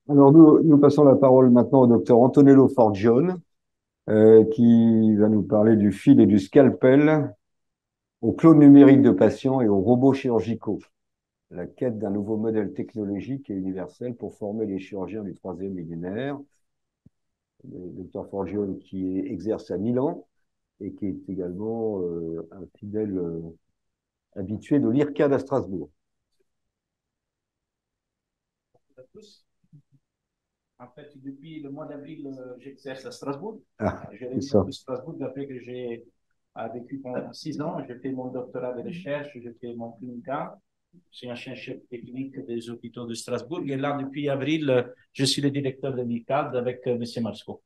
Alors, nous passons la parole maintenant au docteur Antonello Forgione, qui va nous parler du fil et du scalpel aux clones numériques de patients et aux robots chirurgicaux. La quête d'un nouveau modèle technologique et universel pour former les chirurgiens du troisième millénaire. Le docteur Forgione qui exerce à Milan et qui est également un fidèle habitué de l'IRCAD à Strasbourg. À tous. En fait, depuis le mois d'avril, j'exerce à Strasbourg. Ah, Je c'est reviens ça. de Strasbourg après que j'ai vécu pendant 6 ans. J'ai fait mon doctorat de recherche, j'ai fait mon clinica. Je suis ancien chef technique des hôpitaux de Strasbourg. Et là, depuis avril, je suis le directeur de l'ICAD avec M. Marsco.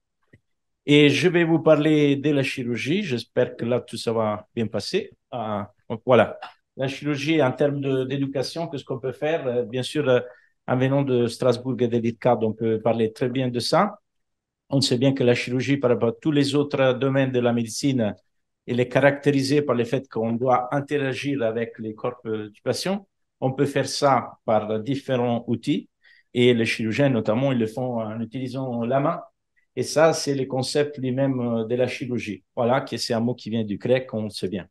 Et je vais vous parler de la chirurgie. J'espère que là, tout ça va bien passer. Donc, voilà. La chirurgie, en termes d'éducation, qu'est-ce qu'on peut faire? Bien sûr, en venant de Strasbourg et de l'ICAD, on peut parler très bien de ça. On sait bien que la chirurgie, par rapport à tous les autres domaines de la médecine, elle est caractérisée par le fait qu'on doit interagir avec les corps du patient. On peut faire ça par différents outils et les chirurgiens, notamment, ils le font en utilisant la main. Et ça, c'est le concept lui-même de la chirurgie. Voilà, que c'est un mot qui vient du grec, on le sait bien.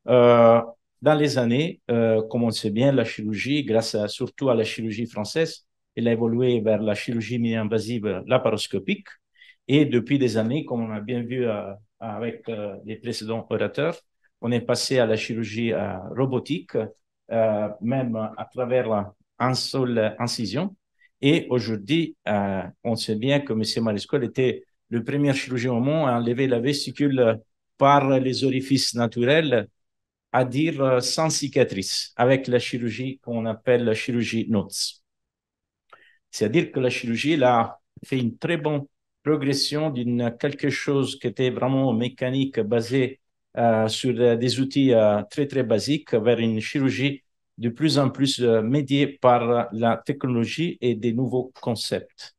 Euh, dans les années, comme on le sait bien, la chirurgie, surtout à la chirurgie française, elle a évolué vers la chirurgie mini-invasive laparoscopique. Et depuis des années, comme on a bien vu avec les précédents orateurs, on est passé à la chirurgie robotique, même à travers un seul incision. Et aujourd'hui, on sait bien que M. Mariscol était le premier chirurgien au monde à enlever la vésicule par les orifices naturels, à dire sans cicatrice, avec la chirurgie qu'on appelle la chirurgie NOTS. C'est-à-dire que la chirurgie elle a fait une très bonne progression d'une quelque chose qui était vraiment mécanique, basé sur des outils très, très basiques, vers une chirurgie de plus en plus médiée par la technologie et des nouveaux concepts.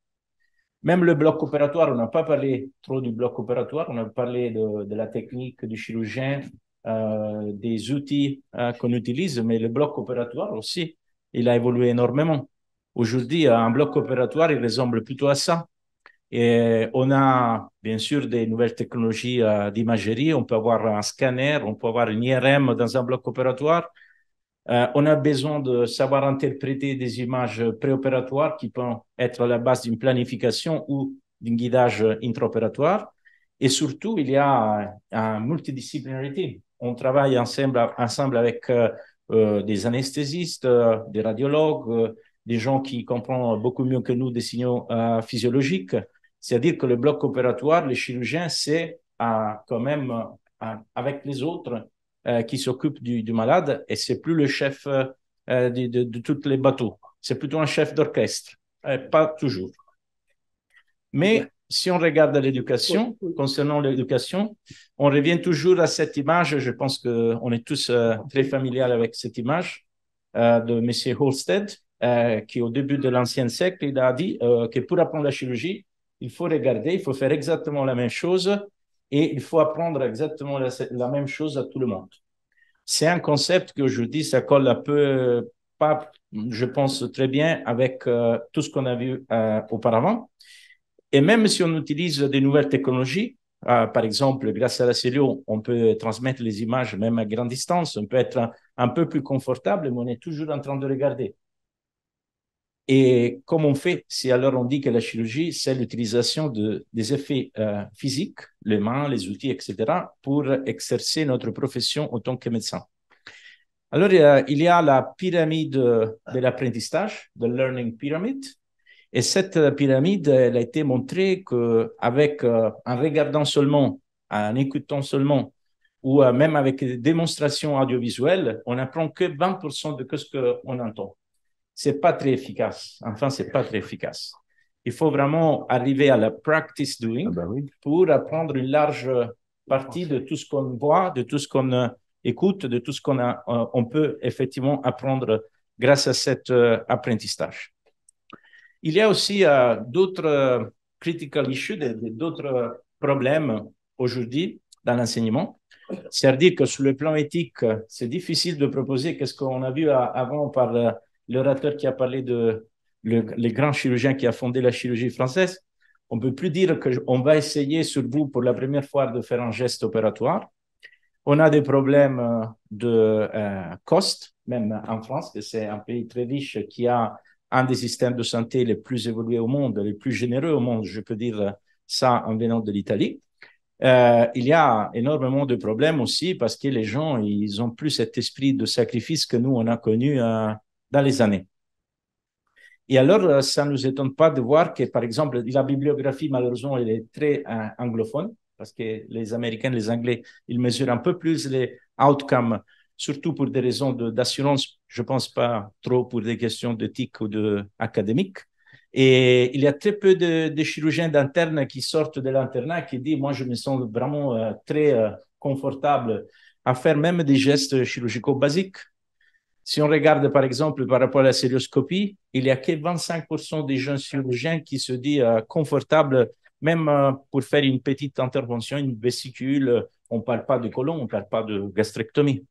Même le bloc opératoire, on n'a pas parlé trop du bloc opératoire, on a parlé de la technique du chirurgien, des outils qu'on utilise, mais le bloc opératoire aussi, il a évolué énormément. Aujourd'hui, un bloc opératoire, il ressemble plutôt à ça. Et on a bien sûr des nouvelles technologies d'imagerie. On peut avoir un scanner, on peut avoir une IRM dans un bloc opératoire. On a besoin de savoir interpréter des images préopératoires qui peuvent être à la base d'une planification ou d'un guidage intraopératoire. Et surtout, il y a une multidisciplinarité. On travaille ensemble avec des anesthésistes, des radiologues, des gens qui comprennent beaucoup mieux que nous des signaux physiologiques. C'est-à-dire que le bloc opératoire, les chirurgiens, c'est quand même avec les autres qui s'occupe du malade et c'est plus le chef de tous les bateaux. C'est plutôt un chef d'orchestre. Pas toujours. Mais si on regarde l'éducation, concernant l'éducation, on revient toujours à cette image. Je pense qu'on est tous très familiers avec cette image de M. Holsted, qui au début de l'ancien siècle, il a dit que pour apprendre la chirurgie, il faut regarder, il faut faire exactement la même chose et il faut apprendre exactement la même chose à tout le monde. C'est un concept que je dis, ça colle un peu, pas, je pense, très bien avec tout ce qu'on a vu auparavant. Et même si on utilise des nouvelles technologies, par exemple, grâce à la cellule, on peut transmettre les images même à grande distance, on peut être un peu plus confortable, mais on est toujours en train de regarder. Et comme on fait, si alors on dit que la chirurgie, c'est l'utilisation des effets physiques, les mains, les outils, etc., pour exercer notre profession en tant que médecin. Alors, il y a la pyramide de l'apprentissage, the learning pyramid. Et cette pyramide, elle a été montrée qu'avec, en regardant seulement, en écoutant seulement, ou même avec des démonstrations audiovisuelles, on n'apprend que 20% de ce qu'on entend. C'est pas très efficace. Enfin, c'est pas très efficace. Il faut vraiment arriver à la practice Ah doing bah oui. pour apprendre une large partie de tout ce qu'on voit, de tout ce qu'on écoute, de tout ce on peut effectivement apprendre grâce à cet apprentissage. Il y a aussi d'autres critical issues, d'autres problèmes aujourd'hui dans l'enseignement. C'est-à-dire que sur le plan éthique, c'est difficile de proposer qu'est-ce qu'on a vu avant par l'orateur qui a parlé les grands chirurgiens qui a fondé la chirurgie française, on ne peut plus dire qu'on va essayer sur vous pour la première fois de faire un geste opératoire. On a des problèmes de cost, même en France, que c'est un pays très riche qui a un des systèmes de santé les plus évolués au monde, les plus généreux au monde, je peux dire ça en venant de l'Italie. Il y a énormément de problèmes aussi parce que les gens, ils ont plus cet esprit de sacrifice que nous, on a connu dans les années. Et alors, ça ne nous étonne pas de voir que, par exemple, la bibliographie, malheureusement, elle est très anglophone, parce que les Américains, les Anglais, ils mesurent un peu plus les outcomes, surtout pour des raisons d'assurance, je ne pense pas trop pour des questions d'éthique ou académiques. Et il y a très peu de chirurgiens d'internes qui sortent de l'internat qui disent, moi, je me sens vraiment très confortable à faire même des gestes chirurgicaux basiques. Si on regarde, par exemple, par rapport à la cérioscopie, il n'y a que 25% des jeunes chirurgiens qui se disent confortables, même pour faire une petite intervention, une vésicule. On ne parle pas de côlon, on ne parle pas de gastrectomie.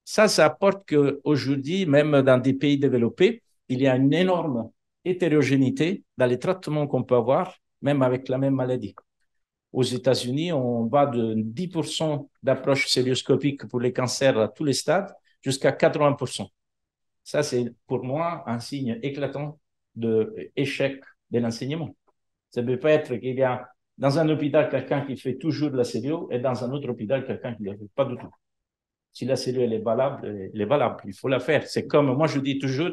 Ça apporte qu'aujourd'hui, même dans des pays développés, il y a une énorme hétérogénéité dans les traitements qu'on peut avoir, même avec la même maladie. Aux États-Unis, on va de 10% d'approche cérioscopique pour les cancers à tous les stades jusqu'à 80%. Ça, c'est pour moi un signe éclatant d'échec de l'enseignement. Ça ne peut pas être qu'il y a dans un hôpital quelqu'un qui fait toujours de la cellule et dans un autre hôpital quelqu'un qui ne la fait pas du tout. Si la cellule elle est valable, elle est valable. Il faut la faire. C'est comme, moi je dis toujours,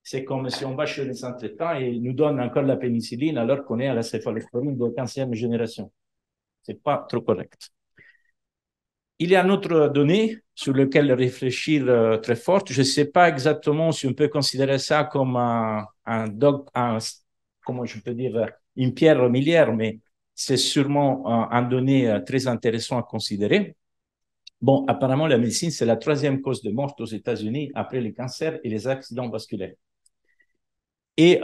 c'est comme si on va chez les traitants et ils nous donnent encore la pénicilline alors qu'on est à la céphalosporine de 15e génération. Ce n'est pas trop correct. Il y a une autre donnée sur laquelle réfléchir très forte. Je ne sais pas exactement si on peut considérer ça comme comment je peux dire, une pierre miliaire, mais c'est sûrement un donné très intéressant à considérer. Bon, apparemment, la médecine, c'est la troisième cause de mort aux États-Unis après les cancers et les accidents vasculaires. Et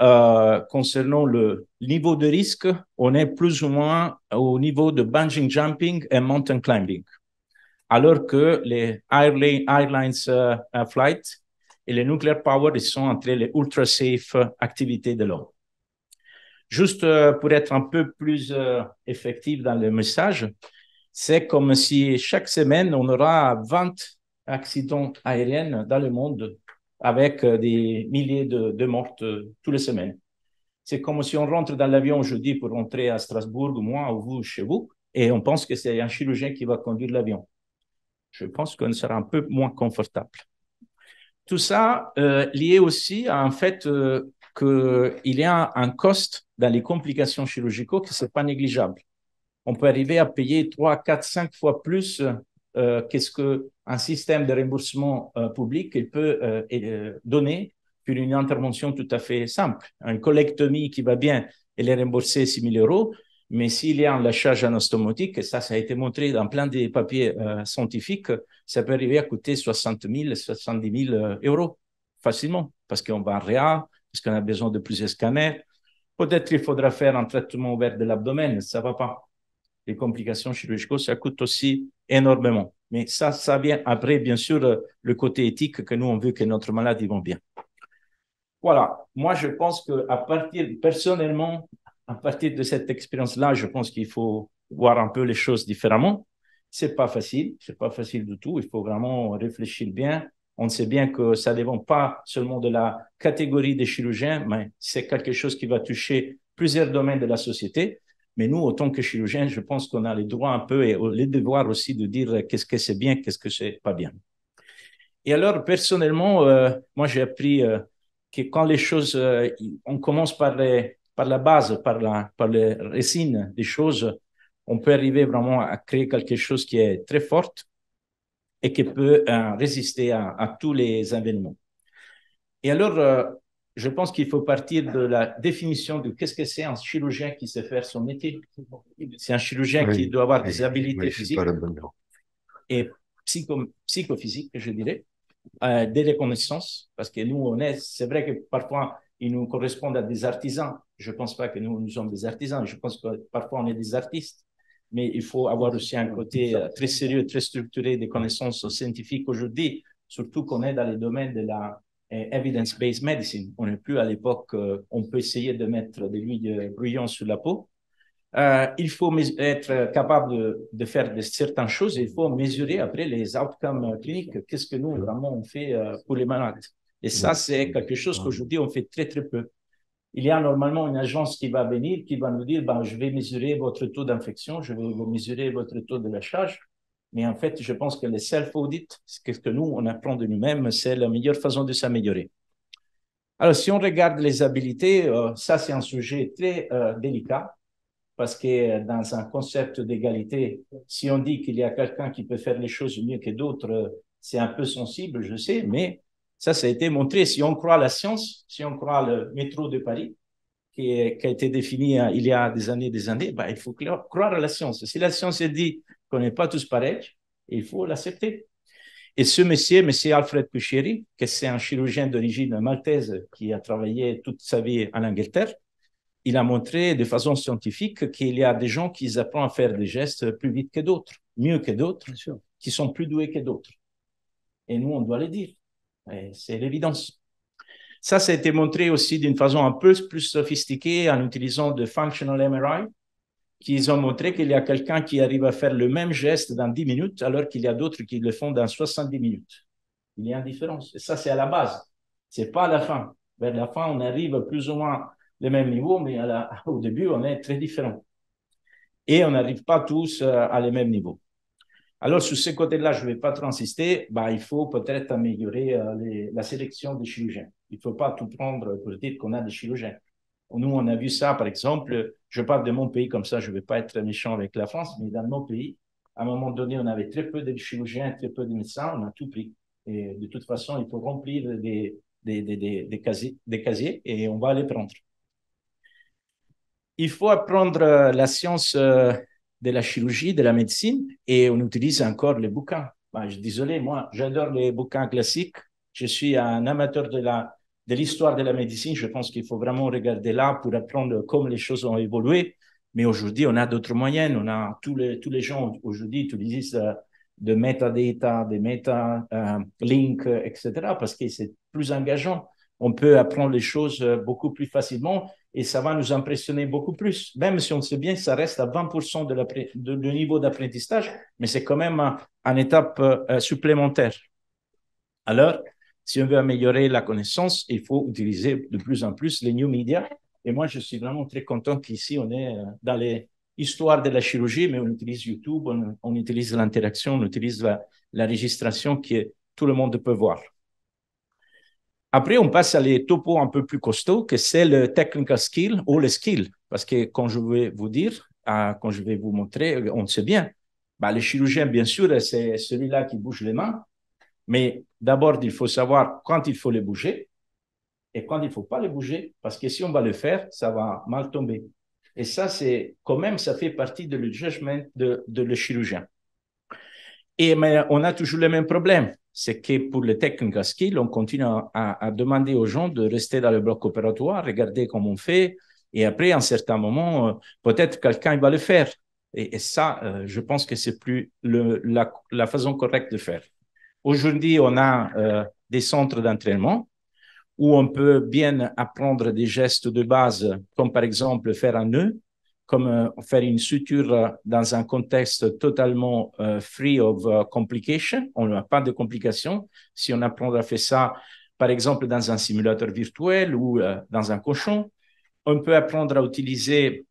concernant le niveau de risque, on est plus ou moins au niveau de bungee jumping et mountain climbing. Alors que les airlines flight et les nuclear power, ils sont entre les ultra safe activités de l'homme. Juste pour être un peu plus effectif dans le message, c'est comme si chaque semaine, on aura 20 accidents aériens dans le monde avec des milliers de morts toutes les semaines. C'est comme si on rentre dans l'avion jeudi pour rentrer à Strasbourg, moi ou vous, chez vous, et on pense que c'est un chirurgien qui va conduire l'avion. Je pense qu'on sera un peu moins confortable. Tout ça lié aussi à un fait qu'il y a un cost dans les complications chirurgicales que ce n'est pas négligeable. On peut arriver à payer 3, 4, 5 fois plus qu'est-ce qu'un système de remboursement public peut donner pour une intervention tout à fait simple. Une colectomie qui va bien, elle est remboursée 6 000 €, mais s'il y a un lâchage anastomotique, et ça a été montré dans plein de papiers scientifiques, ça peut arriver à coûter 60 000, 70 000 € facilement, parce qu'on va en réa, parce qu'on a besoin de plusieurs scanners. Peut-être qu'il faudra faire un traitement ouvert de l'abdomen, ça ne va pas. Les complications chirurgicales, ça coûte aussi énormément. Mais ça vient après, bien sûr, le côté éthique que nous, on veut que notre malade va bien. Voilà. Moi, je pense personnellement, à partir de cette expérience-là, je pense qu'il faut voir un peu les choses différemment. C'est pas facile du tout. Il faut vraiment réfléchir bien. On sait bien que ça ne dépend pas seulement de la catégorie des chirurgiens, mais c'est quelque chose qui va toucher plusieurs domaines de la société. Mais nous, autant que chirurgiens, je pense qu'on a les droits un peu et les devoirs aussi de dire qu'est-ce que c'est bien, qu'est-ce que c'est pas bien. Et alors, personnellement, moi, j'ai appris que quand les choses, on commence par la base, par les racines des choses, on peut arriver vraiment à créer quelque chose qui est très fort et qui peut résister à tous les événements. Et alors, je pense qu'il faut partir de la définition de qu'est-ce que c'est un chirurgien qui sait faire son métier. C'est un chirurgien qui doit avoir des habilités physiques et psychophysiques, je dirais, des reconnaissances, parce que nous, c'est vrai que parfois, ils nous correspondent à des artisans. Je ne pense pas que nous sommes des artisans. Je pense que parfois, on est des artistes. Mais il faut avoir aussi un côté très sérieux, très structuré des connaissances scientifiques aujourd'hui, surtout qu'on est dans les domaines de la evidence-based medicine. On n'est plus à l'époque, on peut essayer de mettre de l'huile bouillon sur la peau. Il faut être capable de faire certaines choses et il faut mesurer après les outcomes cliniques. Qu'est-ce que nous, vraiment, on fait pour les malades? Et ça, c'est quelque chose qu'aujourd'hui, on fait très, très peu. Il y a normalement une agence qui va venir, qui va nous dire, ben, je vais mesurer votre taux d'infection, je vais vous mesurer votre taux de lâchage. Mais en fait, je pense que le self-audit, ce que nous, on apprend de nous-mêmes, c'est la meilleure façon de s'améliorer. Alors, si on regarde les habiletés, ça, c'est un sujet très délicat parce que dans un concept d'égalité, si on dit qu'il y a quelqu'un qui peut faire les choses mieux que d'autres, c'est un peu sensible, je sais, mais ça a été montré. Si on croit la science, si on croit le métro de Paris, qui a été défini il y a des années, ben, il faut croire à la science. Si la science dit qu'on n'est pas tous pareils, il faut l'accepter. Et ce monsieur Alfred Pucheri, que c'est un chirurgien d'origine maltaise qui a travaillé toute sa vie en Angleterre, il a montré de façon scientifique qu'il y a des gens qui apprennent à faire des gestes plus vite que d'autres, mieux que d'autres, qui sont plus doués que d'autres. Et nous, on doit le dire. C'est l'évidence. Ça a été montré aussi d'une façon un peu plus sophistiquée en utilisant de functional MRI, qu'ils ont montré qu'il y a quelqu'un qui arrive à faire le même geste dans 10 minutes, alors qu'il y a d'autres qui le font dans 70 minutes. Il y a une différence. Et ça, c'est à la base. Ce n'est pas à la fin. Vers la fin, on arrive plus ou moins le même niveau, mais au début, on est très différents. Et on n'arrive pas tous à le même niveau. Alors, sur ce côté-là, je ne vais pas trop insister. Il faut peut-être améliorer la sélection des chirurgiens. Il ne faut pas tout prendre pour dire qu'on a des chirurgiens. Nous, on a vu ça, par exemple, je parle de mon pays comme ça, je ne vais pas être méchant avec la France, mais dans nos pays, à un moment donné, on avait très peu de chirurgiens, très peu de médecins, on a tout pris. Et de toute façon, il faut remplir des casiers et on va les prendre. Il faut apprendre la science de la chirurgie, de la médecine, et on utilise encore les bouquins. Désolé, moi, j'adore les bouquins classiques. Je suis un amateur de l'histoire de la médecine. Je pense qu'il faut vraiment regarder là pour apprendre comment les choses ont évolué. Mais aujourd'hui, on a d'autres moyens. On a tous les gens aujourd'hui utilisent de metadata, des meta-links, etc. parce que c'est plus engageant. On peut apprendre les choses beaucoup plus facilement et ça va nous impressionner beaucoup plus. Même si on sait bien que ça reste à 20% du niveau d'apprentissage, mais c'est quand même une étape supplémentaire. Alors, si on veut améliorer la connaissance, il faut utiliser de plus en plus les new media. Et moi, je suis vraiment très content qu'ici, on est dans les histoires de la chirurgie, mais on utilise YouTube, on utilise l'interaction, on utilise la registration que tout le monde peut voir. Après, on passe à les topos un peu plus costauds, que c'est le technical skill ou le skill. Parce que quand je vais vous dire, quand je vais vous montrer, on sait bien. Le chirurgien, bien sûr, c'est celui-là qui bouge les mains. Mais d'abord, il faut savoir quand il faut les bouger et quand il ne faut pas les bouger. Parce que si on va le faire, ça va mal tomber. Et ça, c'est quand même, ça fait partie de le jugement de le chirurgien. Mais on a toujours le même problème. C'est que pour le technical skill, on continue à demander aux gens de rester dans le bloc opératoire, regarder comment on fait. Et après, à un certain moment, peut-être quelqu'un va le faire. Et ça, je pense que c'est plus la façon correcte de faire. Aujourd'hui, on a des centres d'entraînement où on peut bien apprendre des gestes de base, comme par exemple faire un nœud, comme faire une suture dans un contexte totalement free of complications. On n'a pas de complications. Si on apprend à faire ça, par exemple, dans un simulateur virtuel ou dans un cochon, on peut apprendre à utiliser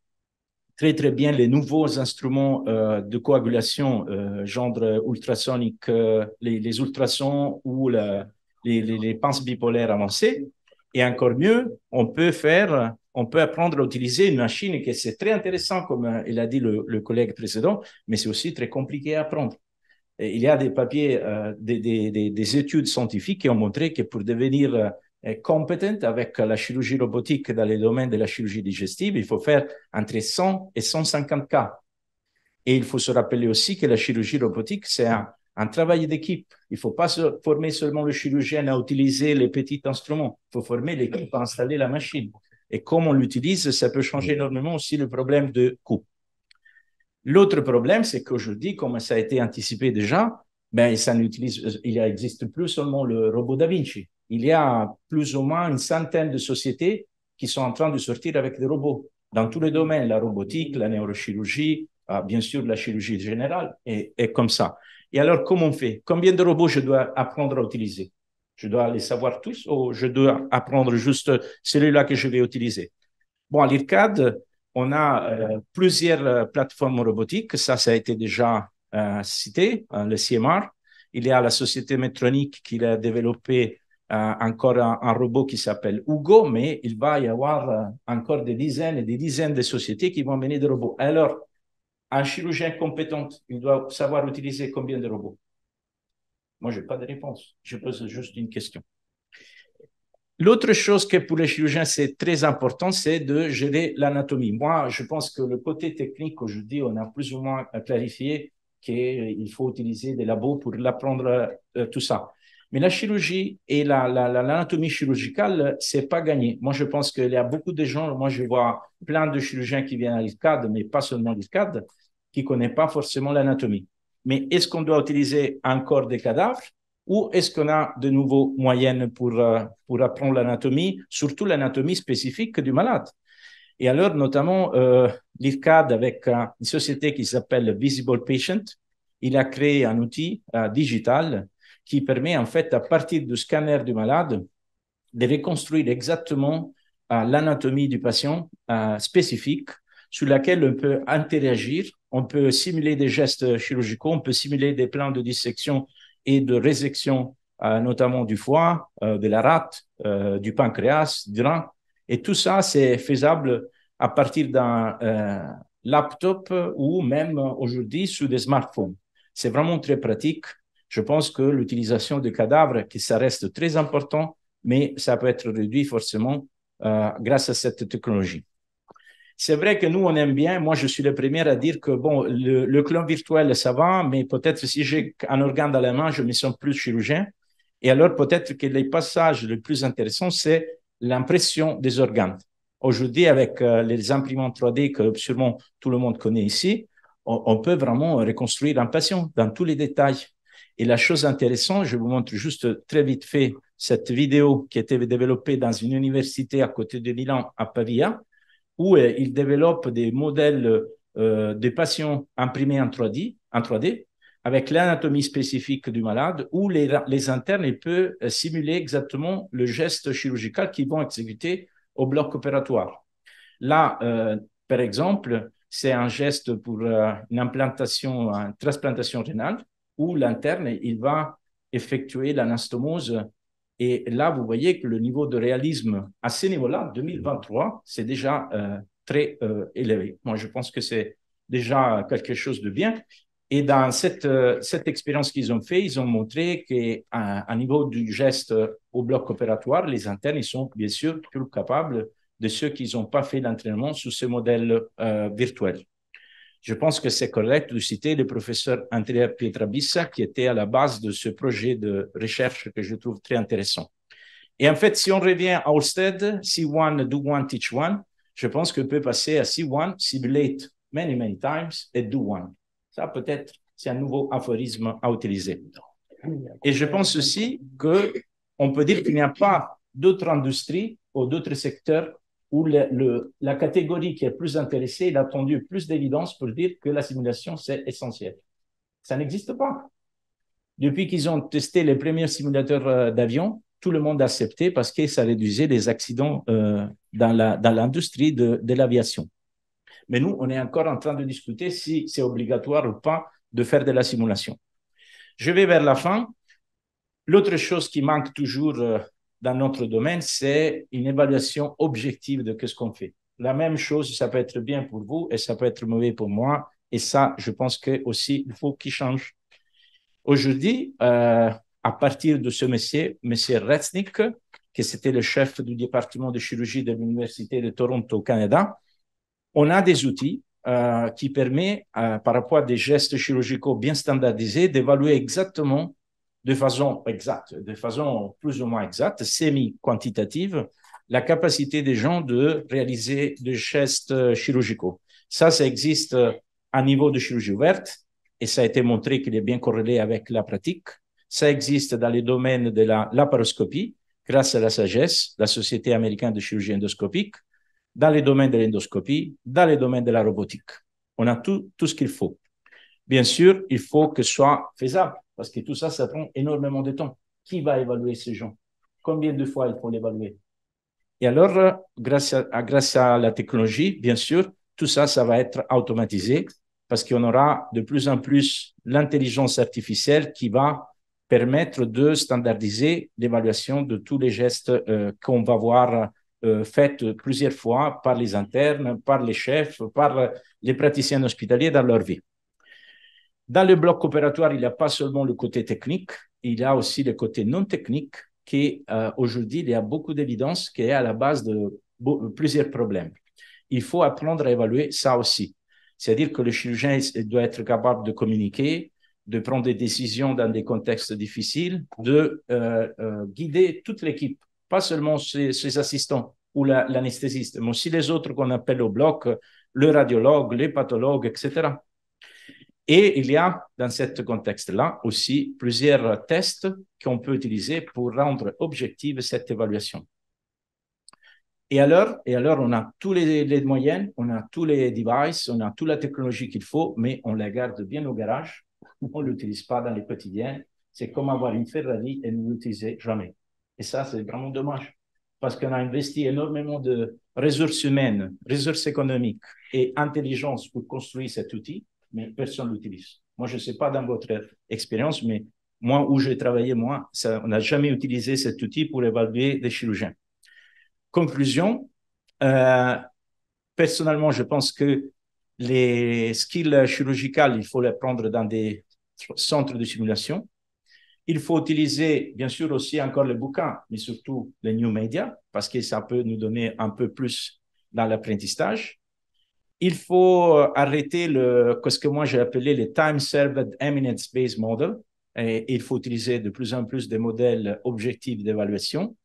très, très bien les nouveaux instruments de coagulation, genre ultrasonique, les ultrasons ou les pinces bipolaires avancées. Et encore mieux, on peut apprendre à utiliser une machine qui c'est très intéressant, comme il a dit le collègue précédent, mais c'est aussi très compliqué à apprendre. Et il y a des papiers, des études scientifiques qui ont montré que pour devenir compétent avec la chirurgie robotique dans les domaines de la chirurgie digestive, il faut faire entre 100 et 150 cas. Et il faut se rappeler aussi que la chirurgie robotique, c'est un travail d'équipe. Il ne faut pas former seulement le chirurgien à utiliser les petits instruments. Il faut former l'équipe à installer la machine. Et comme on l'utilise, ça peut changer énormément aussi le problème de coût. L'autre problème, c'est qu'aujourd'hui, comme ça a été anticipé déjà, il n'existe plus seulement le robot Da Vinci. il y a plus ou moins une centaine de sociétés qui sont en train de sortir avec des robots dans tous les domaines, la robotique, la neurochirurgie, bien sûr la chirurgie générale, et comme ça. Et alors, comment on fait? Combien de robots je dois apprendre à utiliser? Je dois les savoir tous ou je dois apprendre juste celui-là que je vais utiliser? Bon, à l'IRCAD, on a plusieurs plateformes robotiques. Ça a été déjà cité, le CMR. Il y a la société Medtronic qui a développé encore un robot qui s'appelle Hugo, mais il va y avoir encore des dizaines et des dizaines de sociétés qui vont mener des robots. Alors, un chirurgien compétent, il doit savoir utiliser combien de robots? Moi, je n'ai pas de réponse. Je pose juste une question. L'autre chose que pour les chirurgiens, c'est très important, c'est de gérer l'anatomie. Moi, je pense que le côté technique, aujourd'hui, on a plus ou moins clarifié qu'il faut utiliser des labos pour apprendre tout ça. Mais la chirurgie et l'anatomie chirurgicale, c'est pas gagné. Moi, je pense qu'il y a beaucoup de gens, moi, je vois plein de chirurgiens qui viennent à l'IRCAD, mais pas seulement à l'IRCAD, qui ne connaissent pas forcément l'anatomie. Mais est-ce qu'on doit utiliser encore des cadavres ou est-ce qu'on a de nouveaux moyens pour apprendre l'anatomie, surtout l'anatomie spécifique du malade? Et alors, notamment, l'IRCAD, avec une société qui s'appelle Visible Patient, il a créé un outil digital qui permet, en fait, à partir du scanner du malade, de reconstruire exactement l'anatomie du patient spécifique sur laquelle on peut interagir, on peut simuler des gestes chirurgicaux, on peut simuler des plans de dissection et de résection, notamment du foie, de la rate, du pancréas, du rein. Et tout ça, c'est faisable à partir d'un laptop ou même aujourd'hui sur des smartphones. C'est vraiment très pratique. Je pense que l'utilisation de cadavres, que ça reste très important, mais ça peut être réduit forcément grâce à cette technologie. C'est vrai que nous, on aime bien. Moi, je suis le premier à dire que bon, le clone virtuel, ça va, mais peut-être si j'ai un organe dans la main, je me sens plus chirurgien. Et alors, peut-être que les passages les plus intéressants, c'est l'impression des organes. Aujourd'hui, avec les imprimantes 3D que sûrement tout le monde connaît ici, on peut vraiment reconstruire un patient dans tous les détails. Et la chose intéressante, je vous montre juste très vite fait cette vidéo qui a été développée dans une université à côté de Milan, à Pavia, où ils développent des modèles de patients imprimés en 3D avec l'anatomie spécifique du malade, où les internes ils peuvent simuler exactement le geste chirurgical qu'ils vont exécuter au bloc opératoire. Là, par exemple, c'est un geste pour une implantation, une transplantation rénale, où l'interne il va effectuer l'anastomose. Et là, vous voyez que le niveau de réalisme à ce niveau-là, 2023, c'est déjà très élevé. Moi, je pense que c'est déjà quelque chose de bien. Et dans cette expérience qu'ils ont fait, ils ont montré qu'à niveau du geste au bloc opératoire, les internes, ils sont bien sûr plus capables de ceux qui n'ont pas fait l'entraînement sous ce modèle virtuel. Je pense que c'est correct de citer le professeur Andrea Pietrabissa, qui était à la base de ce projet de recherche que je trouve très intéressant. Et en fait, si on revient à Orsted, see one, do one, teach one, je pense qu'on peut passer à see one, simulate many, many times et do one. Ça, peut-être, c'est un nouveau aphorisme à utiliser. Et je pense aussi qu'on peut dire qu'il n'y a pas d'autres industries ou d'autres secteurs où la catégorie qui est plus intéressée, il a attendu plus d'évidence pour dire que la simulation, c'est essentiel. Ça n'existe pas. Depuis qu'ils ont testé les premiers simulateurs d'avion, tout le monde a accepté parce que ça réduisait les accidents dans l'industrie de l'aviation. Mais nous, on est encore en train de discuter si c'est obligatoire ou pas de faire de la simulation. Je vais vers la fin. L'autre chose qui manque toujours dans notre domaine, c'est une évaluation objective de ce qu'on fait. La même chose, ça peut être bien pour vous et ça peut être mauvais pour moi. Et ça, je pense que aussi, il faut qu'il change. Aujourd'hui, à partir de ce monsieur Reznick, qui c'était le chef du département de chirurgie de l'Université de Toronto au Canada, on a des outils qui permettent, par rapport à des gestes chirurgicaux bien standardisés, d'évaluer exactement de façon exacte, de façon plus ou moins exacte, semi-quantitative, la capacité des gens de réaliser des gestes chirurgicaux. Ça existe à niveau de chirurgie ouverte et ça a été montré qu'il est bien corrélé avec la pratique. Ça existe dans les domaines de la laparoscopie, grâce à la sagesse, la Société américaine de chirurgie endoscopique, dans les domaines de l'endoscopie, dans les domaines de la robotique. On a tout ce qu'il faut. Bien sûr, il faut que ce soit faisable, parce que tout ça, ça prend énormément de temps. Qui va évaluer ces gens? Combien de fois il faut l'évaluer? Et alors, grâce à la technologie, bien sûr, tout ça, ça va être automatisé parce qu'on aura de plus en plus l'intelligence artificielle qui va permettre de standardiser l'évaluation de tous les gestes qu'on va voir faits plusieurs fois par les internes, par les chefs, par les praticiens hospitaliers dans leur vie. Dans le bloc opératoire, il n'y a pas seulement le côté technique, il y a aussi le côté non technique qui, aujourd'hui, il y a beaucoup d'évidence qui est à la base de plusieurs problèmes. Il faut apprendre à évaluer ça aussi. C'est-à-dire que le chirurgien doit être capable de communiquer, de prendre des décisions dans des contextes difficiles, de guider toute l'équipe, pas seulement ses assistants ou l'anesthésiste, mais aussi les autres qu'on appelle au bloc, le radiologue, les pathologues, etc. Et il y a, dans ce contexte-là, aussi plusieurs tests qu'on peut utiliser pour rendre objective cette évaluation. Et alors, on a tous les moyens, on a tous les devices, on a toute la technologie qu'il faut, mais on la garde bien au garage. On ne l'utilise pas dans les quotidiens. C'est comme avoir une Ferrari et ne l'utiliser jamais. Et ça, c'est vraiment dommage. Parce qu'on a investi énormément de ressources humaines, ressources économiques et intelligence pour construire cet outil, mais personne ne l'utilise. Moi, je ne sais pas dans votre expérience, mais moi, où j'ai travaillé, on n'a jamais utilisé cet outil pour évaluer des chirurgiens. Conclusion, personnellement, je pense que les skills chirurgicaux, il faut les prendre dans des centres de simulation. Il faut utiliser, bien sûr, aussi encore les bouquins, mais surtout les new media, parce que ça peut nous donner un peu plus dans l'apprentissage. Il faut arrêter ce que moi j'ai appelé le time-served eminence-based model. Et il faut utiliser de plus en plus des modèles objectifs d'évaluation.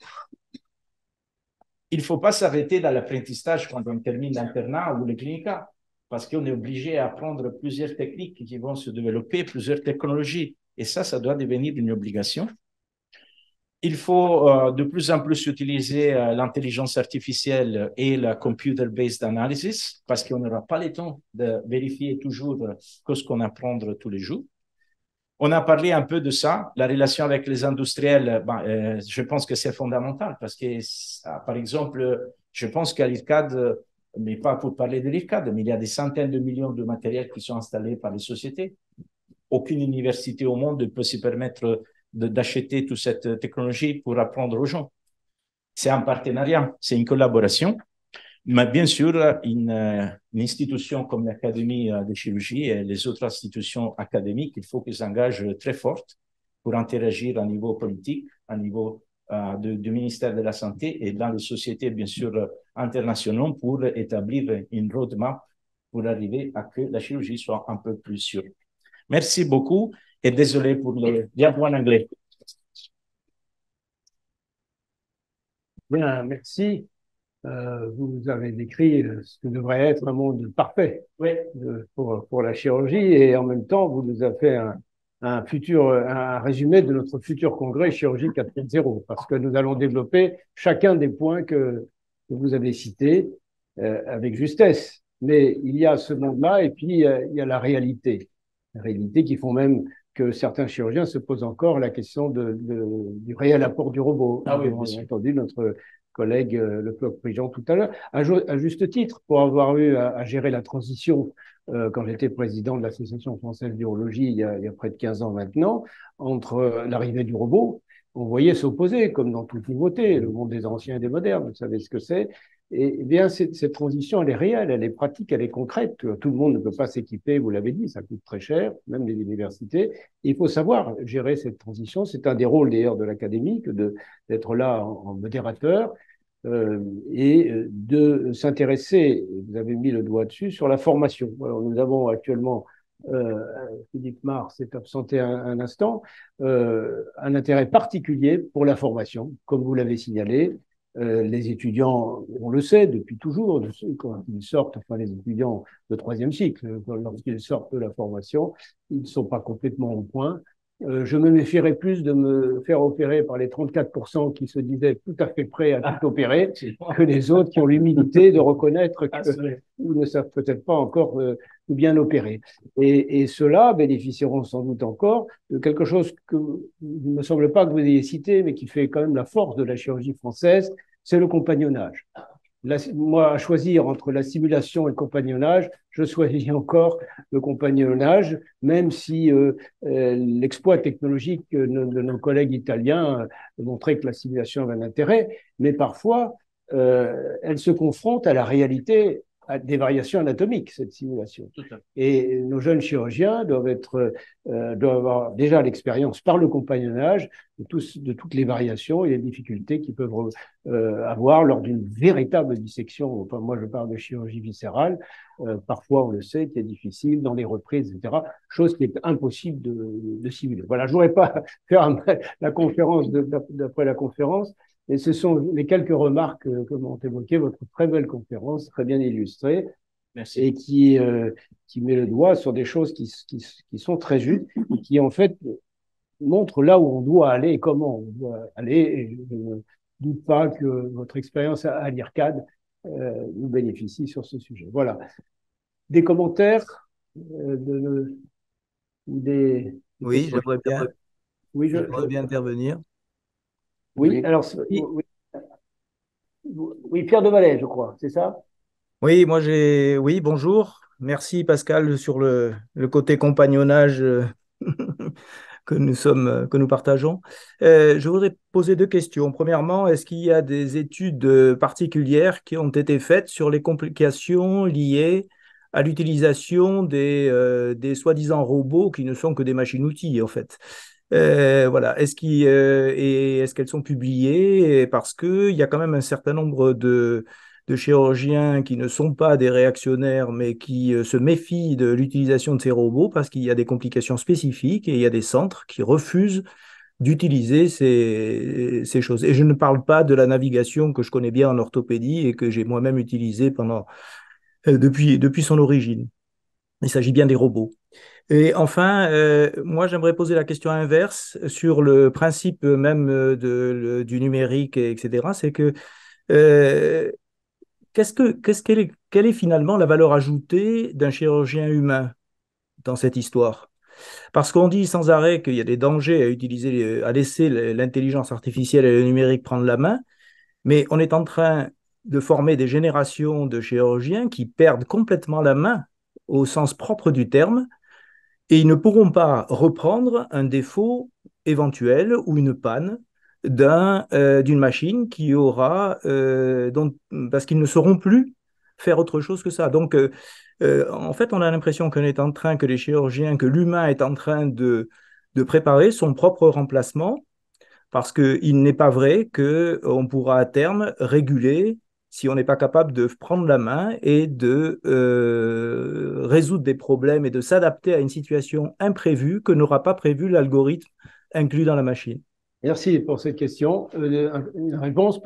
Il ne faut pas s'arrêter dans l'apprentissage quand on termine l'internat ou le clinica, parce qu'on est obligé à apprendre plusieurs techniques qui vont se développer, plusieurs technologies. Et ça doit devenir une obligation. Il faut de plus en plus utiliser l'intelligence artificielle et la computer-based analysis, parce qu'on n'aura pas le temps de vérifier toujours ce qu'on apprend tous les jours. On a parlé un peu de ça, la relation avec les industriels, je pense que c'est fondamental parce que, par exemple, je pense qu'à l'IRCAD, mais pas pour parler de l'IRCAD, mais il y a des centaines de millions de matériels qui sont installés par les sociétés. Aucune université au monde ne peut se permettre d'acheter toute cette technologie pour apprendre aux gens. C'est un partenariat, c'est une collaboration. Mais bien sûr, une institution comme l'Académie de chirurgie et les autres institutions académiques, il faut qu'elles s'engagent très fortes pour interagir à niveau politique, à niveau du ministère de la Santé et dans les sociétés, bien sûr, internationales pour établir une roadmap pour arriver à que la chirurgie soit un peu plus sûre. Merci beaucoup et désolé pour le diapo en anglais. Bien, merci. Vous avez décrit ce que devrait être un monde parfait Oui. pour la chirurgie et en même temps, vous nous avez fait un résumé de notre futur congrès chirurgie 4.0 parce que nous allons développer chacun des points que vous avez cités avec justesse. Mais il y a ce monde-là et puis il y a la réalité qui font même que certains chirurgiens se posent encore la question du réel apport du robot. Ah oui, on a entendu notre collègue Le Ploc-Prigent tout à l'heure, à juste titre, pour avoir eu à gérer la transition quand j'étais président de l'Association française d'urologie il y a près de 15 ans maintenant, entre l'arrivée du robot, on voyait s'opposer, comme dans toute nouveauté, le monde des anciens et des modernes, vous savez ce que c'est. Et bien, cette transition, elle est réelle, elle est pratique, elle est concrète. Tout le monde ne peut pas s'équiper, vous l'avez dit, ça coûte très cher, même les universités. Et il faut savoir gérer cette transition. C'est un des rôles d'ailleurs de l'académie que d'être là en modérateur et de s'intéresser, vous avez mis le doigt dessus, sur la formation. Alors, nous avons actuellement, Philippe Marr s'est absenté un instant, un intérêt particulier pour la formation, comme vous l'avez signalé. Les étudiants, on le sait depuis toujours, quand ils sortent, enfin les étudiants de troisième cycle, lorsqu'ils sortent de la formation, ils ne sont pas complètement au point. je me méfierais plus de me faire opérer par les 34% qui se disaient tout à fait prêts à tout opérer que les autres qui ont l'humilité de reconnaître qu'ils ne savent peut-être pas encore bien opérer. Et ceux-là bénéficieront sans doute encore de quelque chose que il ne me semble pas que vous ayez cité, mais qui fait quand même la force de la chirurgie française, c'est le compagnonnage. Moi, à choisir entre la simulation et le compagnonnage, je choisis encore le compagnonnage, même si l'exploit technologique de nos collègues italiens montrait que la simulation avait un intérêt, mais parfois, elle se confronte à la réalité, à des variations anatomiques, cette simulation. Et nos jeunes chirurgiens doivent avoir déjà l'expérience par le compagnonnage de toutes les variations et les difficultés qu'ils peuvent avoir lors d'une véritable dissection. Enfin, moi, je parle de chirurgie viscérale. Parfois, on le sait, qui est difficile dans les reprises, etc. Chose qui est impossible de simuler. Voilà, je ne voudrais pas faire la conférence d'après la conférence, mais ce sont les quelques remarques que m'ont évoquées votre très belle conférence, très bien illustrée. Merci. Et qui met le doigt sur des choses qui sont très justes et qui, en fait, montrent là où on doit aller et comment on doit aller. Et je ne doute pas que votre expérience à l'IRCAD nous bénéficie sur ce sujet. Voilà. Des commentaires ou des Oui, j'aimerais bien. Oui, j'aimerais bien intervenir. Oui, alors, oui, Pierre de Valais, je crois, c'est ça? Oui, oui, bonjour. Merci Pascal sur le côté compagnonnage que nous partageons. Je voudrais poser deux questions. Premièrement, est-ce qu'il y a des études particulières qui ont été faites sur les complications liées à l'utilisation des soi-disant robots qui ne sont que des machines-outils, en fait? Voilà. Est-ce qu'elles sont publiées? Parce qu'il y a quand même un certain nombre de chirurgiens qui ne sont pas des réactionnaires, mais qui se méfient de l'utilisation de ces robots parce qu'il y a des complications spécifiques et il y a des centres qui refusent d'utiliser ces choses. Et je ne parle pas de la navigation que je connais bien en orthopédie et que j'ai moi-même utilisée depuis son origine. Il s'agit bien des robots. Et enfin, moi, j'aimerais poser la question inverse sur le principe même du numérique, etc. C'est que quelle est finalement la valeur ajoutée d'un chirurgien humain dans cette histoire? Parce qu'on dit sans arrêt qu'il y a des dangers à laisser l'intelligence artificielle et le numérique prendre la main, mais on est en train de former des générations de chirurgiens qui perdent complètement la main au sens propre du terme, et ils ne pourront pas reprendre un défaut éventuel ou une panne d'une machine qui aura, parce qu'ils ne sauront plus faire autre chose que ça. Donc, en fait, on a l'impression que l'humain est en train de préparer son propre remplacement, parce qu'il n'est pas vrai qu'on pourra à terme réguler si on n'est pas capable de prendre la main et de résoudre des problèmes et de s'adapter à une situation imprévue que n'aura pas prévu l'algorithme inclus dans la machine. Merci pour cette question. Une réponse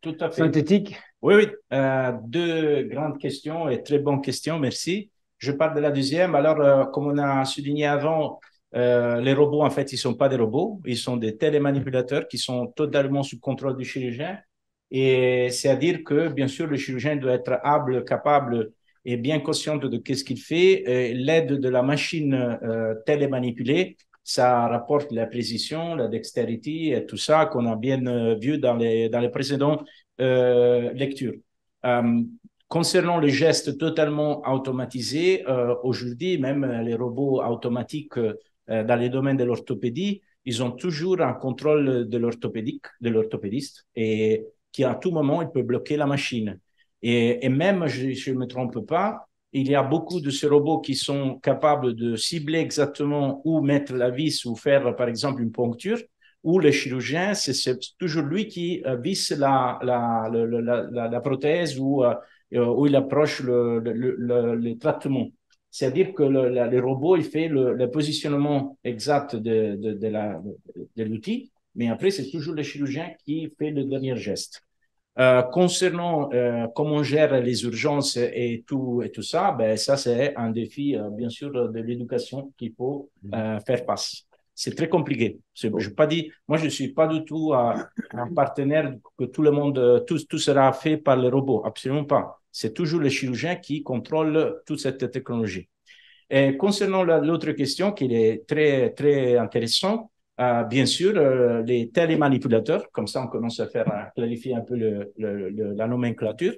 tout à fait synthétique. Oui, oui. Deux grandes questions et très bonnes questions, merci. Je parle de la deuxième. Alors, comme on a souligné avant, les robots, en fait, ils ne sont pas des robots, ils sont des télémanipulateurs qui sont totalement sous contrôle du chirurgien. Et c'est-à-dire que, bien sûr, le chirurgien doit être humble, capable et bien conscient de ce qu'il fait. L'aide de la machine télémanipulée, ça rapporte la précision, la dextérité et tout ça qu'on a bien vu dans les précédents lectures. Concernant les gestes totalement automatisés, aujourd'hui, même les robots automatiques dans les domaines de l'orthopédie, ils ont toujours un contrôle de l'orthopédiste, et qui à tout moment, il peut bloquer la machine. Et même, je ne me trompe pas, il y a beaucoup de ces robots qui sont capables de cibler exactement où mettre la vis ou faire, par exemple, une poncture, où le chirurgien, c'est toujours lui qui visse la prothèse ou où il approche le traitement. C'est-à-dire que le robot, il fait le positionnement exact de l'outil, mais après, c'est toujours le chirurgien qui fait le dernier geste. Concernant comment on gère les urgences et tout ça, ben ça c'est un défi bien sûr de l'éducation qu'il faut faire face. c'est très compliqué. Je pas dit, moi, je ne suis pas du tout un partenaire que tout le monde, tout sera fait par les robots. Absolument pas. C'est toujours les chirurgiens qui contrôlent toute cette technologie. Et concernant l'autre question qui est très, très intéressante, bien sûr, les télémanipulateurs, comme ça on commence à clarifier un peu la nomenclature,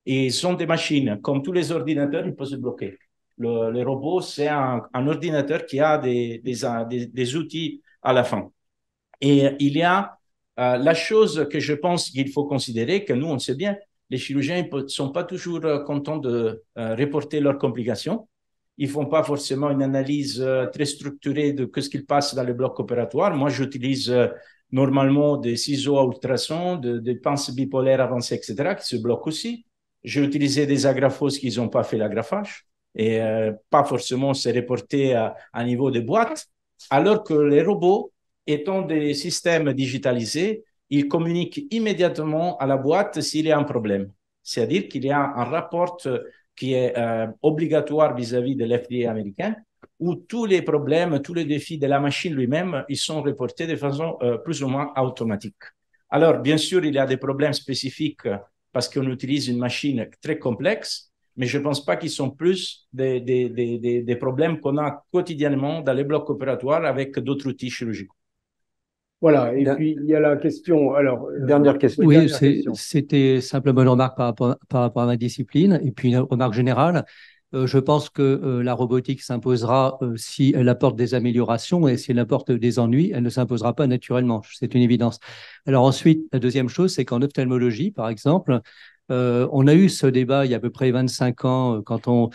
ils sont des machines. Comme tous les ordinateurs, ils peuvent se bloquer. Le robot, c'est un ordinateur qui a des outils à la fin. Et il y a la chose que je pense qu'il faut considérer, que nous, on sait bien, les chirurgiens ne sont pas toujours contents de reporter leurs complications. Ils ne font pas forcément une analyse très structurée de ce qu'il passe dans le bloc opératoire. Moi, j'utilise normalement des ciseaux à ultrasons, des pinces bipolaires avancées, etc., qui se bloquent aussi. J'ai utilisé des agraphoses qui n'ont pas fait l'agrafage et pas forcément se reporter à niveau de boîte, alors que les robots, étant des systèmes digitalisés, ils communiquent immédiatement à la boîte s'il y a un problème. C'est-à-dire qu'il y a un rapport qui est obligatoire vis-à-vis de l'FDA américain, où tous les problèmes, tous les défis de la machine lui-même, ils sont reportés de façon plus ou moins automatique. Alors, bien sûr, il y a des problèmes spécifiques parce qu'on utilise une machine très complexe, mais je ne pense pas qu'ils sont plus des problèmes qu'on a quotidiennement dans les blocs opératoires avec d'autres outils chirurgicaux. Voilà, et puis il y a la question. Alors, dernière question. Oui, c'était simplement une remarque par rapport à ma discipline, et puis une remarque générale. Je pense que la robotique s'imposera si elle apporte des améliorations, et si elle apporte des ennuis, elle ne s'imposera pas naturellement. C'est une évidence. Alors ensuite, la deuxième chose, c'est qu'en ophtalmologie, par exemple, on a eu ce débat il y a à peu près 25 ans quand on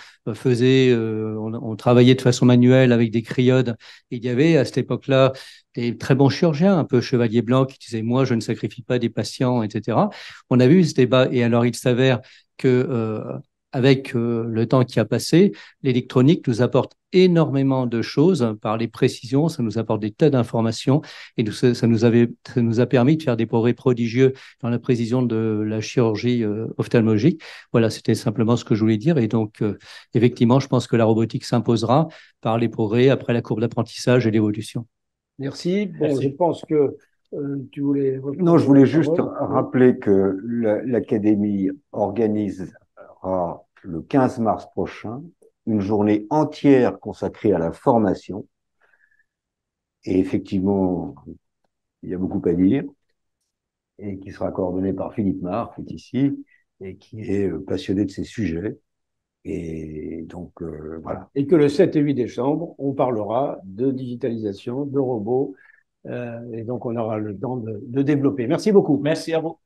travaillait de façon manuelle avec des cryodes. Il y avait à cette époque-là des très bons chirurgiens, un peu chevalier blanc, qui disaient moi je ne sacrifie pas des patients, etc. On a eu ce débat et alors il s'avère que avec le temps qui a passé, l'électronique nous apporte énormément de choses par les précisions, ça nous apporte des tas d'informations et ça nous a permis de faire des progrès prodigieux dans la précision de la chirurgie ophtalmologique. Voilà, c'était simplement ce que je voulais dire. Et donc, effectivement, je pense que la robotique s'imposera par les progrès après la courbe d'apprentissage et l'évolution. Merci. Bon, Merci. je pense que tu voulais... Non, je voulais juste rappeler que l'Académie organisera le 15 mars prochain une journée entière consacrée à la formation. Et effectivement, il y a beaucoup à dire, et qui sera coordonnée par Philippe Marc, qui est ici, et qui est passionné de ces sujets. Et donc, voilà. Et que le 7 et 8 décembre, on parlera de digitalisation, de robots, et donc on aura le temps de développer. Merci beaucoup. Merci à vous.